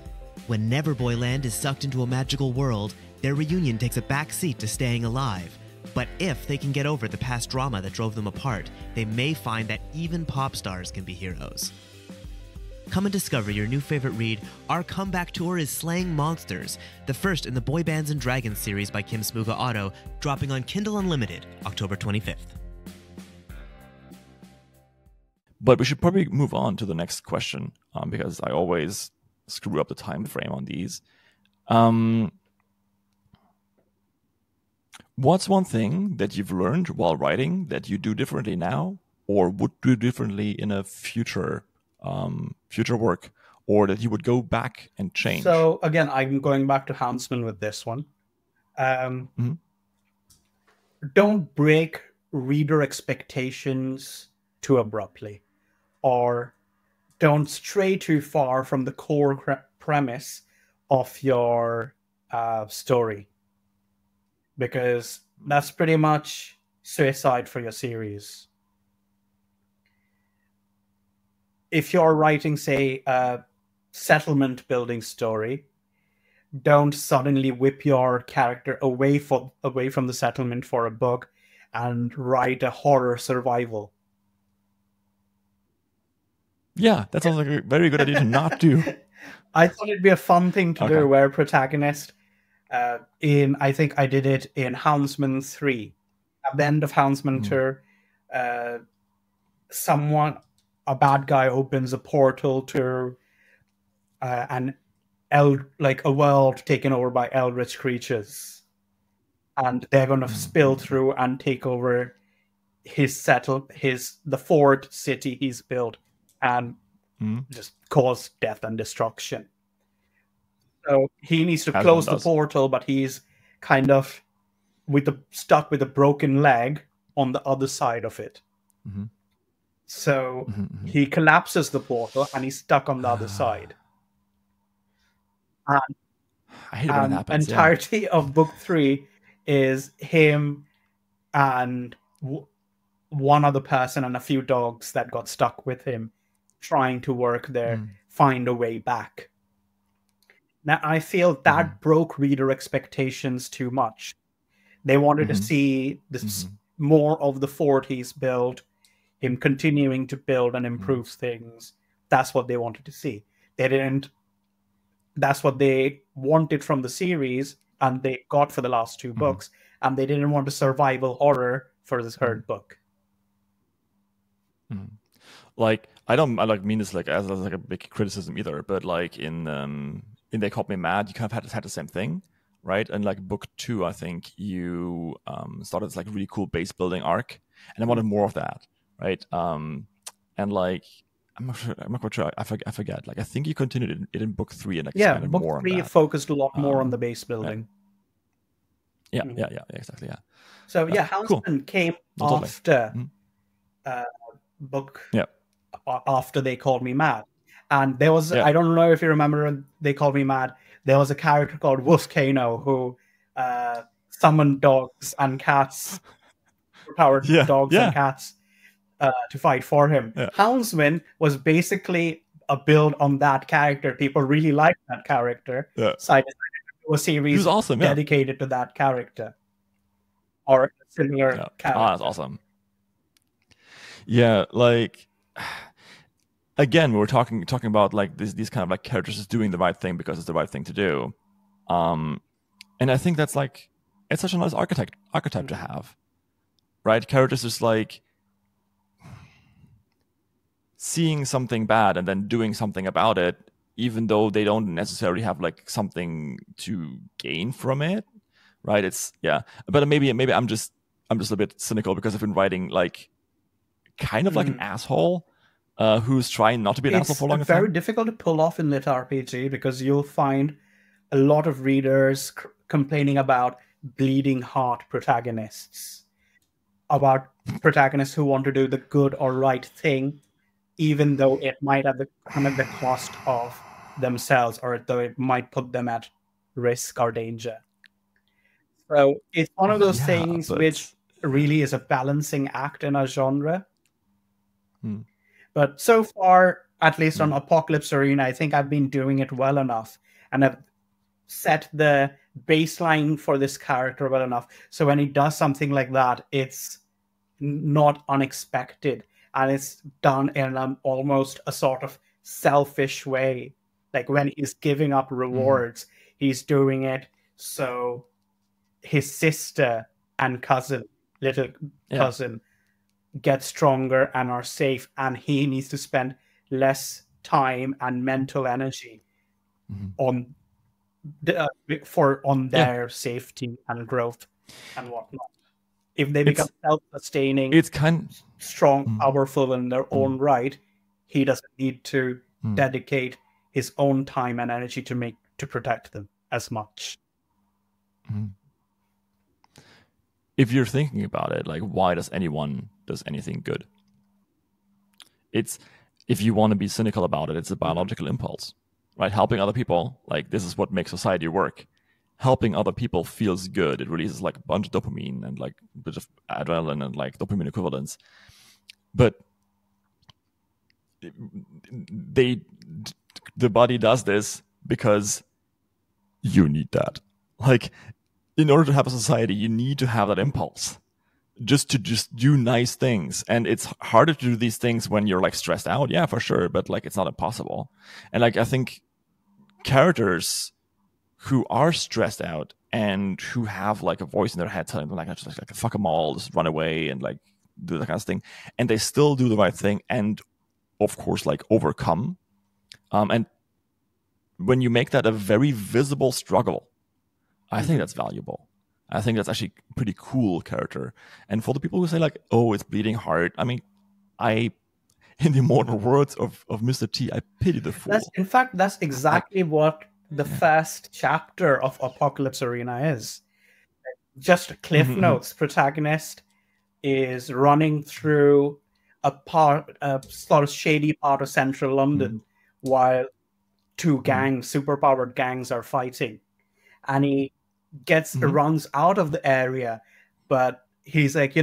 When Neverboyland is sucked into a magical world, their reunion takes a back seat to staying alive. But if they can get over the past drama that drove them apart, they may find that even pop stars can be heroes. Come and discover your new favorite read. Our comeback tour is Slaying Monsters, the first in the Boy Bands and Dragons series by Kim Smuga Otto, dropping on Kindle Unlimited, October 25th. But we should probably move on to the next question, because I always screw up the time frame on these. What's one thing that you've learned while writing that you do differently now, or would do differently in a future work, or that you would go back and change? So again, I'm going back to Houndsman with this one. Don't break reader expectations too abruptly, or don't stray too far from the core premise of your story, because that's pretty much suicide for your series. If you're writing, say, a settlement building story, don't suddenly whip your character away from the settlement for a book and write a horror survival. Yeah, that sounds like a very good idea to not do. I thought it'd be a fun thing to do, where protagonist I think I did it in Houndsman 3. At the end of Houndsman 2, a bad guy opens a portal to a world taken over by eldritch creatures, and they're going to spill through and take over the fort city he's built and just cause death and destruction. So he needs to close the portal, but he's kind of stuck with a broken leg on the other side of it. So he collapses the portal and he's stuck on the other side. And I hate when that happens. Entirety of book 3 is him and one other person and a few dogs that got stuck with him trying to work there, find a way back. Now, I feel that broke reader expectations too much. They wanted to see this more of the fort he's built, him continuing to build and improve things. That's what they wanted to see. They didn't. That's what they wanted from the series, and they got for the last 2 books. And they didn't want a survival horror for the 3rd book. Like, I don't mean this like as like a big criticism either, but like in They Called Me Mad, you kind of had the same thing, right? And like book 2, I think you started this like really cool base building arc, and I wanted more of that, right? And like I'm not quite sure. I forget. Like I think you continued it in book 3 and expanded more on that. Book 3 focused a lot more on the base building. Yeah, exactly. Yeah. So Houndsman came after book. Yeah. After They Called Me Mad. And there was, I don't know if you remember They Called Me Mad, there was a character called Wolfcano who summoned dogs and cats, powered dogs and cats to fight for him. Yeah. Houndsman was basically a build on that character. People really liked that character. Yeah. So I decided to do a series dedicated to that character. Or a similar character. Oh, that's awesome. Yeah, like... Again, we're talking about like these kind of like characters just doing the right thing because it's the right thing to do, and I think that's like it's such a nice archetype to have, right? Characters just like seeing something bad and then doing something about it, even though they don't necessarily have like something to gain from it, right? But maybe I'm just a bit cynical because I've been writing like kind of like an asshole. Who's trying not to be an asshole for a long time. It's very difficult to pull off in litRPG because you'll find a lot of readers complaining about bleeding heart protagonists, about protagonists who want to do the good or right thing, even though it might have come at the cost of themselves, or though it might put them at risk or danger. So it's one of those things which really is a balancing act in a genre. But so far, at least on Apocalypse Arena, I think I've been doing it well enough. And I've set the baseline for this character well enough. So when he does something like that, it's not unexpected. And it's done in almost a sort of selfish way. Like when he's giving up rewards, he's doing it so his sister and little cousin, get stronger and are safe, and he needs to spend less time and mental energy on their safety and growth and whatnot. If they become self-sustaining, it's kind of strong, powerful in their own right, he doesn't need to dedicate his own time and energy to protect them as much. If you're thinking about it, like, why does anyone does anything good? It's, if you want to be cynical about it, it's a biological impulse, right? Helping other people, like, this is what makes society work. Helping other people feels good. It releases like a bunch of dopamine and like a bit of adrenaline and like dopamine equivalents. But the body does this because you need that. Like, in order to have a society, you need to have that impulse just to do nice things. And it's harder to do these things when you're like stressed out. Yeah, for sure. But like, it's not impossible. And like, I think characters who are stressed out and who have like a voice in their head telling them like, just like fuck them all, just run away and like do that kind of thing, and they still do the right thing, and of course, like overcome. And when you make that a very visible struggle, I think that's valuable. I think that's actually a pretty cool character. And for the people who say like, "Oh, it's bleeding heart," I mean, in the immortal words of Mr. T, I pity the fool. In fact, that's exactly what the first chapter of Apocalypse Arena is. Just cliff notes. Protagonist is running through a sort of shady part of central London while two gangs, superpowered gangs, are fighting. And he runs out of the area, but he's like,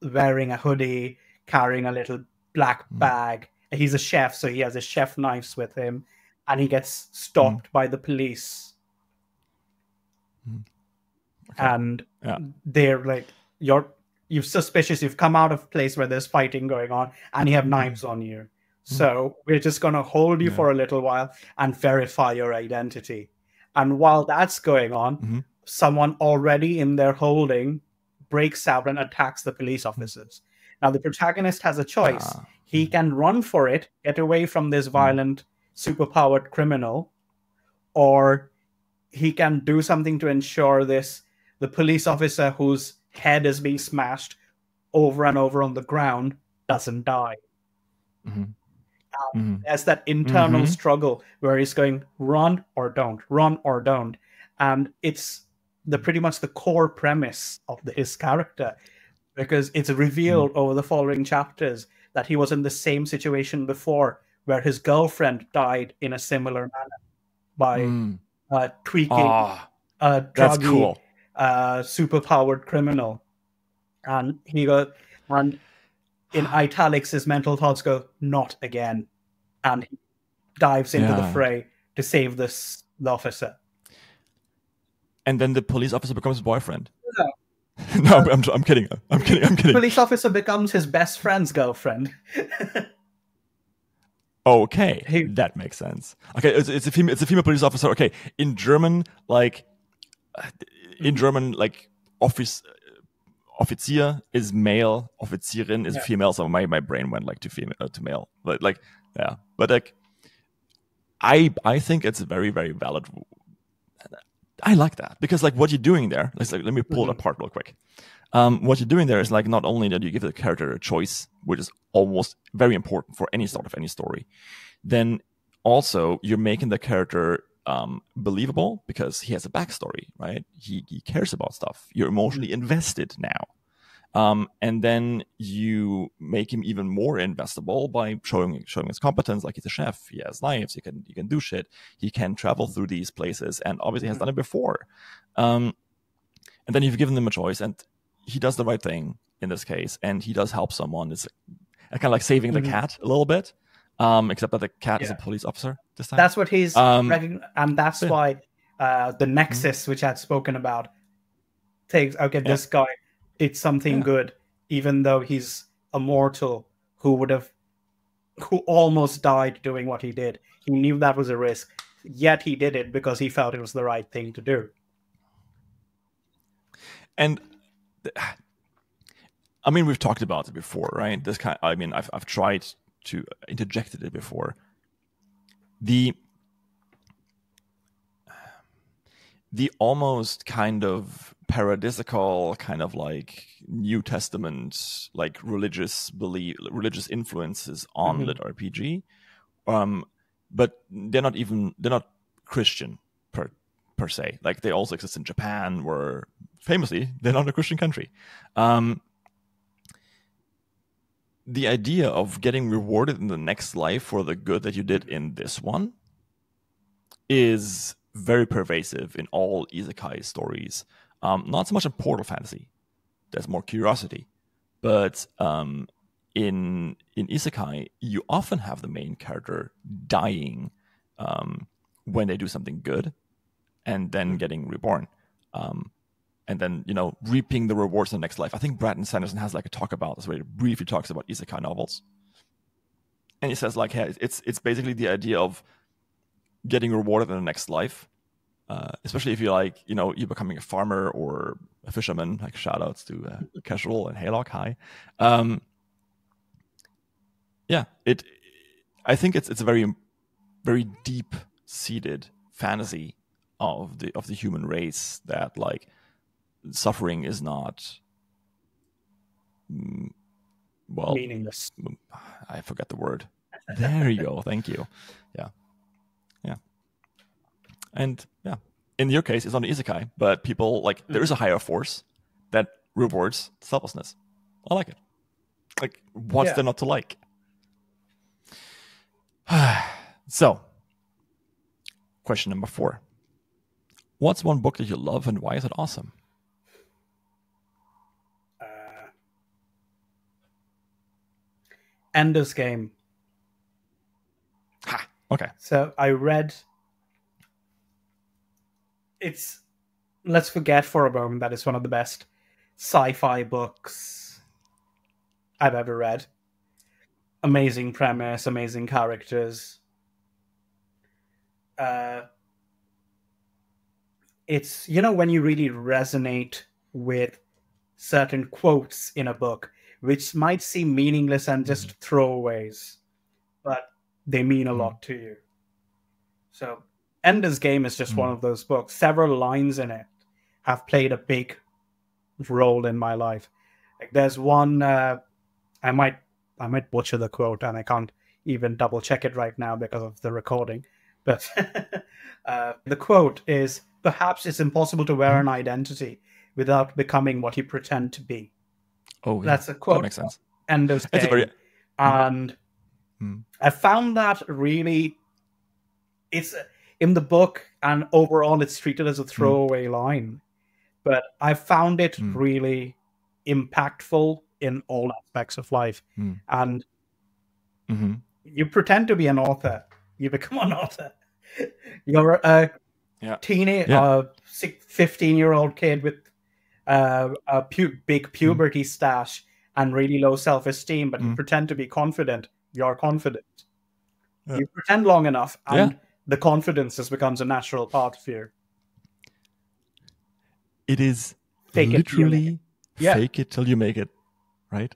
wearing a hoodie, carrying a little black bag. He's a chef, so he has his chef knives with him, and he gets stopped by the police. Okay. And they're like, you're suspicious. You've come out of a place where there's fighting going on, and you have knives on you. So we're just going to hold you for a little while and verify your identity. And while that's going on, someone already in their holding breaks out and attacks the police officers. Now, the protagonist has a choice. He can run for it, get away from this violent, superpowered criminal, or he can do something to ensure the police officer whose head is being smashed over and over on the ground doesn't die. There's that internal struggle where he's going, run or don't, run or don't. And it's pretty much the core premise of his character, because it's revealed over the following chapters that he was in the same situation before, where his girlfriend died in a similar manner by tweaking a druggy, superpowered criminal. And he goes, and in italics, his mental thoughts go, not again. And he dives into the fray to save the officer. And then the police officer becomes his boyfriend. No, I'm kidding. I'm kidding. The police officer becomes his best friend's girlfriend. Okay, that makes sense. Okay, it's a female police officer. Okay, in German, Offizier is male, Offizierin is female. So my brain went like to male, but I think it's very, very valid. I like that because like what you're doing there. Let me pull it apart real quick. What you're doing there is like not only that you give the character a choice, which is almost very important for any sort of any story, then also you're making the character believable because he has a backstory, right? He cares about stuff. You're emotionally invested now. And then you make him even more investable by showing his competence. Like he's a chef, he has knives, he can do shit, he can travel through these places, and obviously has done it before. And then you've given him a choice, and he does the right thing in this case, and he does help someone. It's kind of like saving the cat a little bit, except that the cat is a police officer this time. That's what he's and that's why the Nexus, which I'd spoken about, takes this guy. It's something good, even though he's a mortal who almost died doing what he did. He knew that was a risk, yet he did it because he felt it was the right thing to do. And I mean, we've talked about it before, right? I've tried to interject it before. The almost kind of paradisical, kind of like New Testament, like religious influences on litRPG, but they're not Christian per se. Like they also exist in Japan, where famously they're not a Christian country. The idea of getting rewarded in the next life for the good that you did in this one is very pervasive in all isekai stories. Not so much in Portal Fantasy. There's more curiosity. But in isekai, you often have the main character dying when they do something good and then getting reborn. And then, reaping the rewards in the next life. I think Brandon Sanderson has like a talk about this where he briefly talks about isekai novels. And he says like, hey, it's basically the idea of getting rewarded in the next life. Especially if you're like, you're becoming a farmer or a fisherman. Like shoutouts to Casual and Haylock. Hi. Yeah, I think it's a very, very deep seated fantasy of the human race that like suffering is not meaningless. I forget the word. There you go. Thank you. Yeah. And yeah, in your case, it's not an isekai, but people like there is a higher force that rewards selflessness. I like it. Like, what's there not to like? So, question number 4. What's one book that you love and why is it awesome? Ender's Game. Ha! Okay. So I read... Let's forget for a moment that it's one of the best sci-fi books I've ever read. Amazing premise, amazing characters. It's, when you really resonate with certain quotes in a book, which might seem meaningless and just throwaways, but they mean a lot to you. So Ender's Game is just one of those books. Several lines in it have played a big role in my life. Like there's one, I might butcher the quote, and I can't even double check it right now because of the recording. But the quote is, "Perhaps it's impossible to wear an identity without becoming what you pretend to be." Oh, yeah. That's a quote. That makes sense. Ender's Game. And I found that really, it's in the book, and overall it's treated as a throwaway line. But I found it really impactful in all aspects of life. And you pretend to be an author, you become an author. You're a teenage, 15-year-old kid with a big puberty stash and really low self-esteem, but you pretend to be confident. You're confident. You pretend long enough, and the confidence just becomes a natural part of you. It is literally fake it till you make it, right?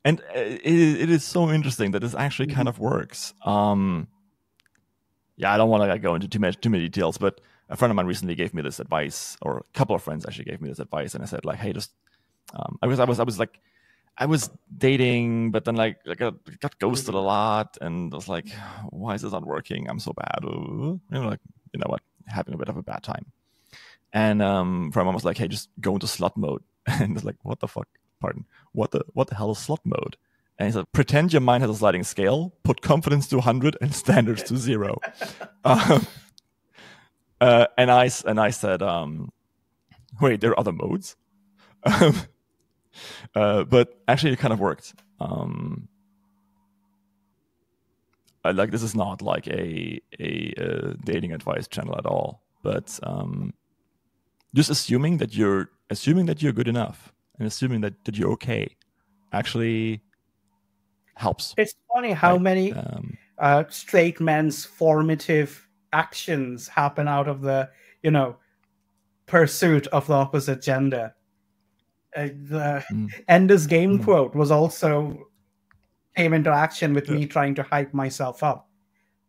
And it is so interesting that this actually kind of works. I don't want to go into too many details, but a friend of mine recently gave me this advice, or a couple of friends actually gave me this advice, and I said like, hey, just I was dating, but then like I got ghosted a lot, and I was like, why is this not working? I'm so bad. You know what, having a bit of a bad time. And friend was like, hey, just go into slot mode. And it's like, what the fuck? Pardon. What the hell is slot mode? And he said, pretend your mind has a sliding scale, put confidence to 100 and standards to 0. And I said, wait, there are other modes? But actually it kind of worked. This is not like a dating advice channel at all, but just assuming that you're good enough and assuming that you're okay actually helps. It's funny how many straight men's formative actions happen out of the pursuit of the opposite gender. The Ender's Game quote was also came into action with me trying to hype myself up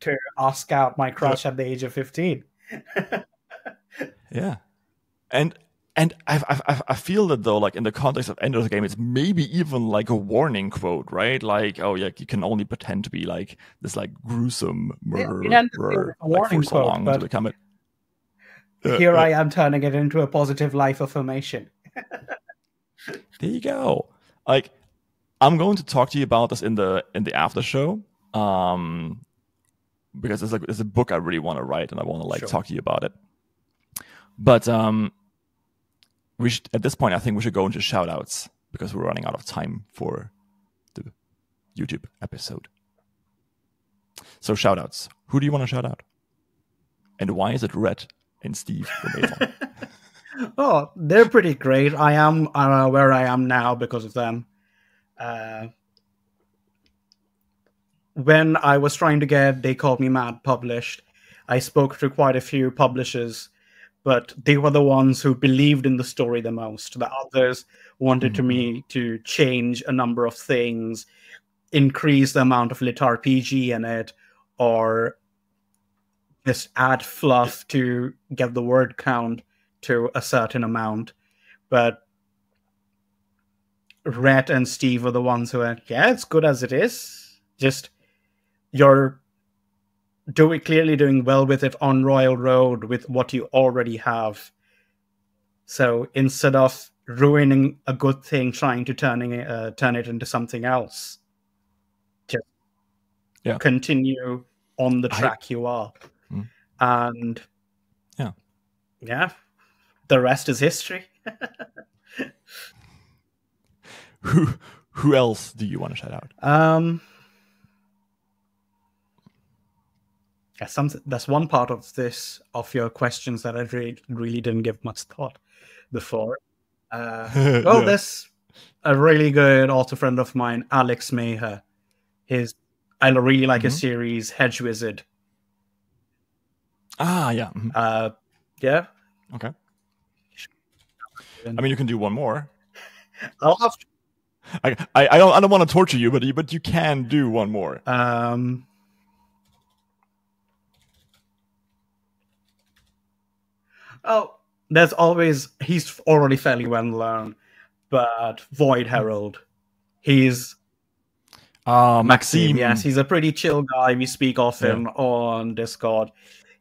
to ask out my crush at the age of 15. Yeah. And I feel that though, like in the context of Ender's Game, it's maybe even like a warning quote, right? Like, oh yeah, you can only pretend to be like this like gruesome murderer warning for so long quote, to become it. Here I am turning it into a positive life affirmation. There you go. Like, I'm going to talk to you about this in the after show, because there's a book I really want to write, and I want to talk to you about it. But we should, at this point, I think we should go into shoutouts because we're running out of time for the YouTube episode. So shoutouts. Who do you want to shout out? And why is it Red and Steve from Avon? Oh, they're pretty great. I am where I am now because of them. When I was trying to get They Called Me Mad published, I spoke to quite a few publishers but they were the ones who believed in the story the most. The others wanted me to change a number of things, increase the amount of litRPG in it, or just add fluff to get the word count to a certain amount. But Rhett and Steve are the ones who are, yeah, it's good as it is. Just, you're clearly doing well with it on Royal Road with what you already have. So instead of ruining a good thing, trying to turn it into something else, just continue on the track you are. And yeah, the rest is history. Who else do you want to shout out? That's one part of your questions that I really didn't give much thought before. There's a really good author friend of mine, Alex Maher. I really like his series, Hedge Wizard. Yeah. Yeah. Okay. I mean, you can do one more. I'll have to. I don't want to torture you, but you can do one more. There's always, he's already fairly well known, but Void Herald. He's Maxime. Yes, he's a pretty chill guy. We speak often on Discord.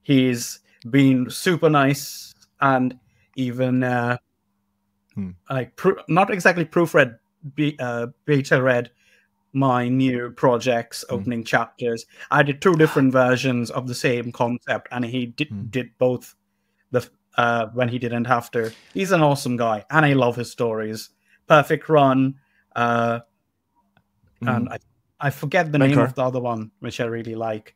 He's been super nice and even not exactly proofread, beta read my new project's opening chapters. I did 2 different versions of the same concept, and he did both when he didn't have to. He's an awesome guy, and I love his stories. Perfect Run, and I forget the name of the other one, which I really like.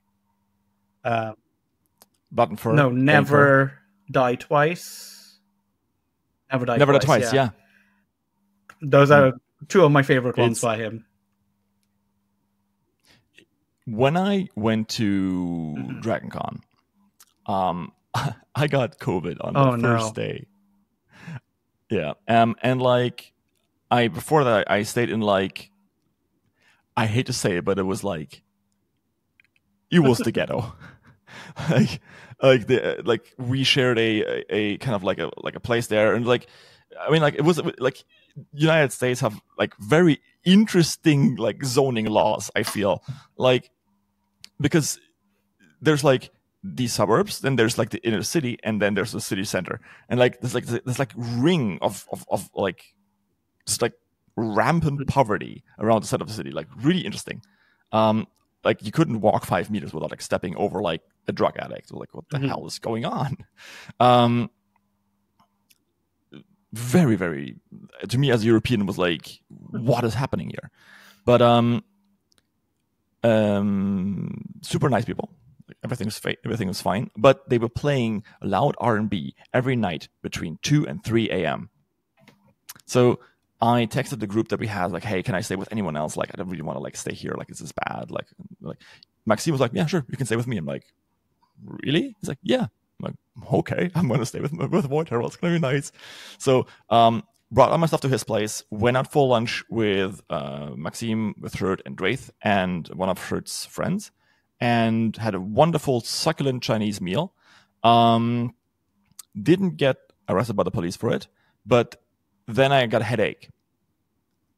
Button for Never Die Twice. Never Die Twice. Yeah. Those are 2 of my favorite ones by him. When I went to DragonCon, I got COVID on the first day. Yeah. And like, before that, I stayed in like, I hate to say it, but it was like, it was the ghetto. like we shared a kind of like a place there, and like, I mean, like, it was like, United States have like very interesting like zoning laws, I feel like, because there's like these suburbs, then there's like the inner city, and then there's the city center, and like there's like ring of like just like rampant poverty around the center of the city, like really interesting. Like you couldn't walk 5 meters without like stepping over like a drug addict. Like, what the hell is going on? Very, very, to me as a European, was like, what is happening here? But super nice people. Everything was fine. But they were playing loud R&B every night between 2 and 3 a.m. So I texted the group that we had, like, hey, can I stay with anyone else? Like, I don't really want to like stay here. Like, is this bad? Like Maxime was like, yeah, sure, you can stay with me. I'm like, really? He's like, yeah. I'm like, okay, I'm going to stay with Void Herald. It's going to be nice. So brought all my stuff to his place, went out for lunch with Maxime, with Hurt and Draith, and one of Hurt's friends, and had a wonderful, succulent Chinese meal. Didn't get arrested by the police for it, but then I got a headache.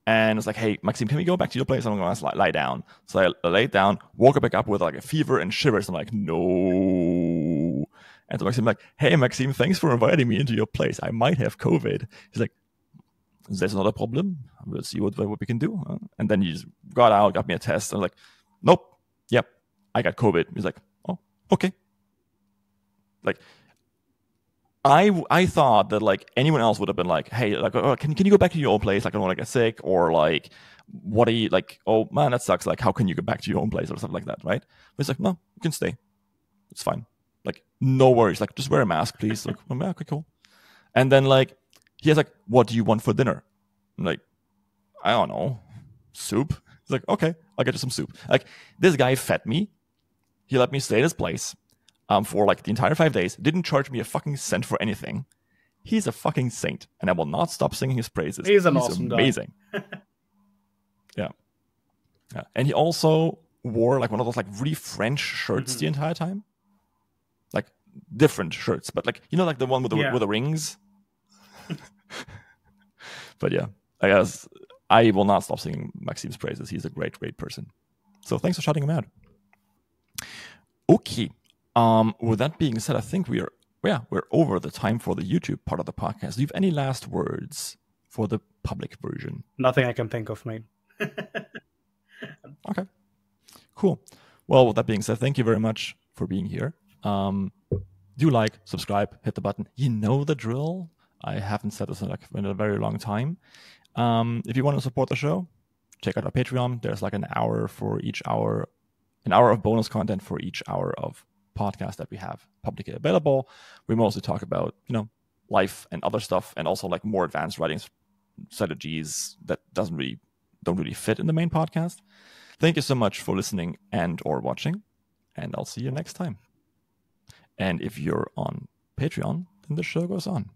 And it's like, hey, Maxime, can we go back to your place? I'm going to lie down. So I laid down, woke back up with like a fever and shivers. I'm like, no. And so Maxime like, hey, Maxime, thanks for inviting me into your place. I might have COVID. He's like, that's not a problem. We'll see what we can do. And then he just got out, got me a test. I was like, nope. Yep, I got COVID. He's like, oh, okay. Like, I thought that like anyone else would have been like, hey, like, oh, can you go back to your own place? Like, I don't want to get sick, or like, what are you like? Oh man, that sucks. Like, how can you go back to your own place or something like that, right? But he's like, no, you can stay. It's fine. Like, no worries. Like, just wear a mask, please. Like, oh, yeah, okay, cool. And then like, he has like, what do you want for dinner? I'm like, I don't know, soup. He's like, okay, I'll get you some soup. Like, this guy fed me. He let me stay at his place. for like the entire 5 days, didn't charge me a fucking cent for anything. He's a fucking saint, and I will not stop singing his praises. He's an awesome amazing. Yeah. And he also wore like one of those like really French shirts the entire time. Like different shirts, but like, you know, like the one with the rings. But yeah, I guess I will not stop singing Maxime's praises. He's a great, great person. So thanks for shouting him out. Okay. With that being said, I think we're over the time for the YouTube part of the podcast. Do you have any last words for the public version? Nothing I can think of, mate. Okay. Cool. Well, with that being said, thank you very much for being here. Do like, subscribe, hit the button. You know the drill. I haven't said this in a very long time. If you want to support the show, check out our Patreon. There's like an hour of bonus content for each hour of podcast that we have publicly available. We mostly talk about, life and other stuff, and also like more advanced writing strategies that don't really fit in the main podcast. Thank you so much for listening and or watching, and I'll see you next time. And if you're on Patreon, then the show goes on.